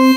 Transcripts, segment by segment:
The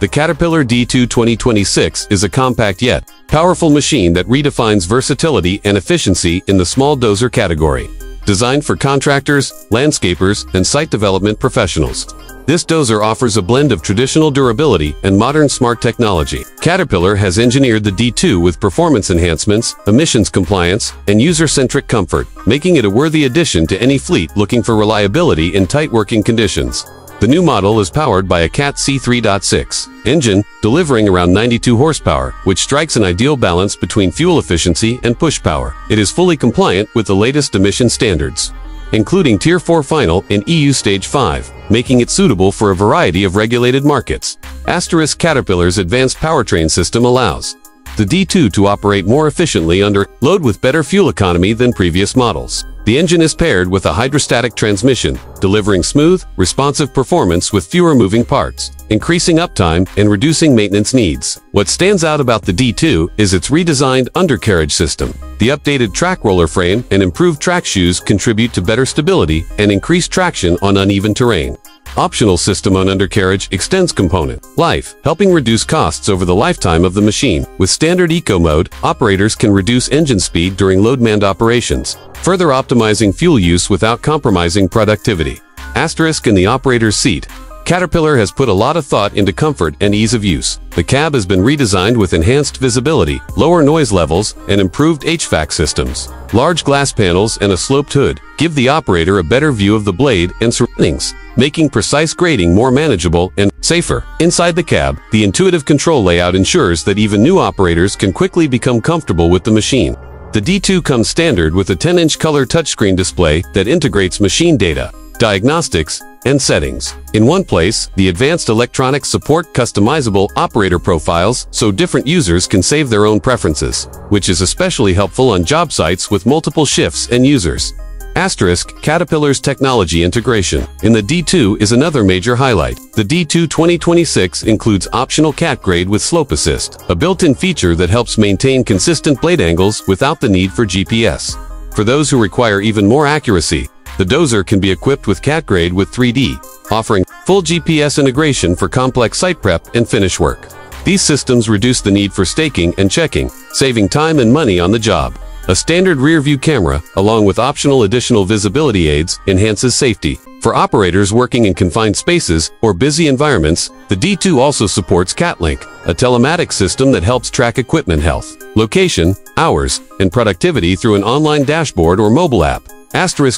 Caterpillar D2 2026 is a compact yet powerful machine that redefines versatility and efficiency in the small dozer category. Designed for contractors, landscapers, and site development professionals, this dozer offers a blend of traditional durability and modern smart technology. Caterpillar has engineered the D2 with performance enhancements, emissions compliance, and user-centric comfort, making it a worthy addition to any fleet looking for reliability in tight working conditions. The new model is powered by a Cat C3.6 engine, delivering around 92 horsepower, which strikes an ideal balance between fuel efficiency and push power. It is fully compliant with the latest emission standards, including Tier 4 Final in EU Stage 5, making it suitable for a variety of regulated markets. Caterpillar's advanced powertrain system allows the D2 to operate more efficiently under load with better fuel economy than previous models. The engine is paired with a hydrostatic transmission, delivering smooth, responsive performance with fewer moving parts, increasing uptime and reducing maintenance needs. What stands out about the D2 is its redesigned undercarriage system. The updated track roller frame and improved track shoes contribute to better stability and increased traction on uneven terrain. Optional system on undercarriage extends component life, helping reduce costs over the lifetime of the machine. With standard eco mode, operators can reduce engine speed during load-manned operations, further optimizing fuel use without compromising productivity. In the operator's seat, Caterpillar has put a lot of thought into comfort and ease of use. The cab has been redesigned with enhanced visibility, lower noise levels, and improved HVAC systems. Large glass panels and a sloped hood give the operator a better view of the blade and surroundings, making precise grading more manageable and safer. Inside the cab, the intuitive control layout ensures that even new operators can quickly become comfortable with the machine. The D2 comes standard with a 10-inch color touchscreen display that integrates machine data, diagnostics, and settings in one place. The advanced electronics support customizable operator profiles so different users can save their own preferences, which is especially helpful on job sites with multiple shifts and users. Caterpillar's technology integration in the D2 is another major highlight. The D2 2026 includes optional Cat grade with slope assist, a built-in feature that helps maintain consistent blade angles without the need for GPS. For those who require even more accuracy, the dozer can be equipped with Cat grade with 3D, offering full GPS integration for complex site prep and finish work. These systems reduce the need for staking and checking, saving time and money on the job. A standard rear-view camera, along with optional additional visibility aids, enhances safety. For operators working in confined spaces or busy environments, the D2 also supports CatLink, a telematics system that helps track equipment health, location, hours, and productivity through an online dashboard or mobile app.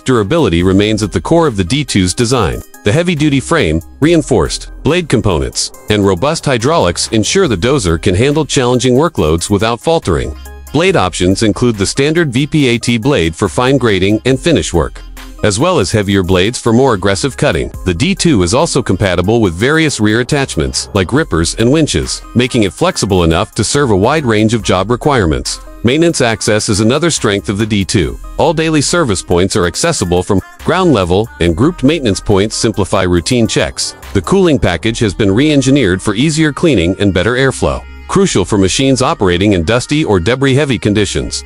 Durability remains at the core of the D2's design. The heavy-duty frame, reinforced blade components, and robust hydraulics ensure the dozer can handle challenging workloads without faltering. Blade options include the standard VPAT blade for fine grading and finish work, as well as heavier blades for more aggressive cutting. The D2 is also compatible with various rear attachments, like rippers and winches, making it flexible enough to serve a wide range of job requirements. Maintenance access is another strength of the D2. All daily service points are accessible from ground level, and grouped maintenance points simplify routine checks. The cooling package has been re-engineered for easier cleaning and better airflow, crucial for machines operating in dusty or debris-heavy conditions.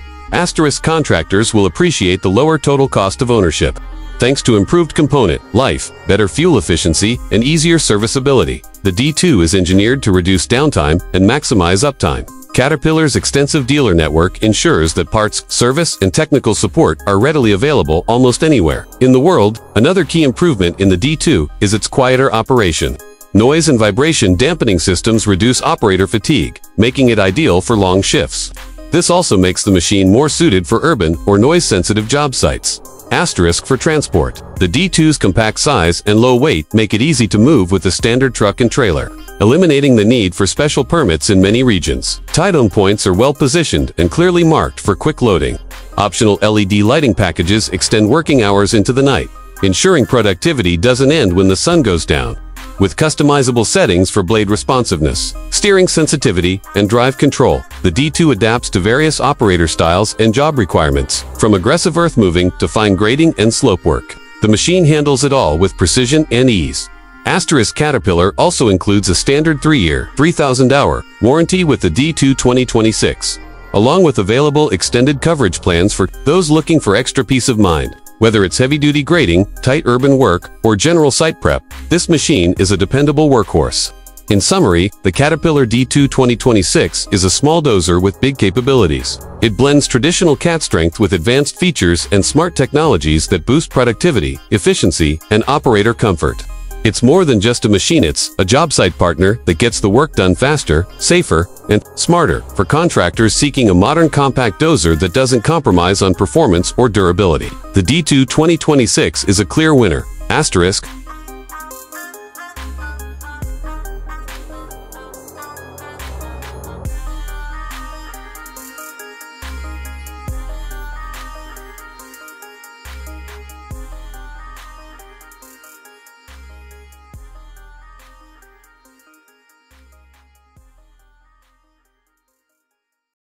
Contractors will appreciate the lower total cost of ownership, thanks to improved component life, better fuel efficiency, and easier serviceability. The D2 is engineered to reduce downtime and maximize uptime. Caterpillar's extensive dealer network ensures that parts, service, and technical support are readily available almost anywhere in the world. Another key improvement in the D2 is its quieter operation. Noise and vibration dampening systems reduce operator fatigue, making it ideal for long shifts. This also makes the machine more suited for urban or noise-sensitive job sites. For transport. The D2's compact size and low weight make it easy to move with the standard truck and trailer, eliminating the need for special permits in many regions. Tie-down points are well positioned and clearly marked for quick loading. Optional LED lighting packages extend working hours into the night, ensuring productivity doesn't end when the sun goes down. With customizable settings for blade responsiveness, steering sensitivity, and drive control, the D2 adapts to various operator styles and job requirements, from aggressive earth moving to fine grading and slope work. The machine handles it all with precision and ease. Asterisk Caterpillar also includes a standard 3-year, 3,000-hour warranty with the D2 2026, along with available extended coverage plans for those looking for extra peace of mind. Whether it's heavy-duty grading, tight urban work, or general site prep, this machine is a dependable workhorse. In summary, the Caterpillar D2 2026 is a small dozer with big capabilities. It blends traditional cat strength with advanced features and smart technologies that boost productivity, efficiency, and operator comfort. It's more than just a machine, it's a job site partner that gets the work done faster, safer, and smarter for contractors seeking a modern compact dozer that doesn't compromise on performance or durability. The D2 2026 is a clear winner. Asterisk,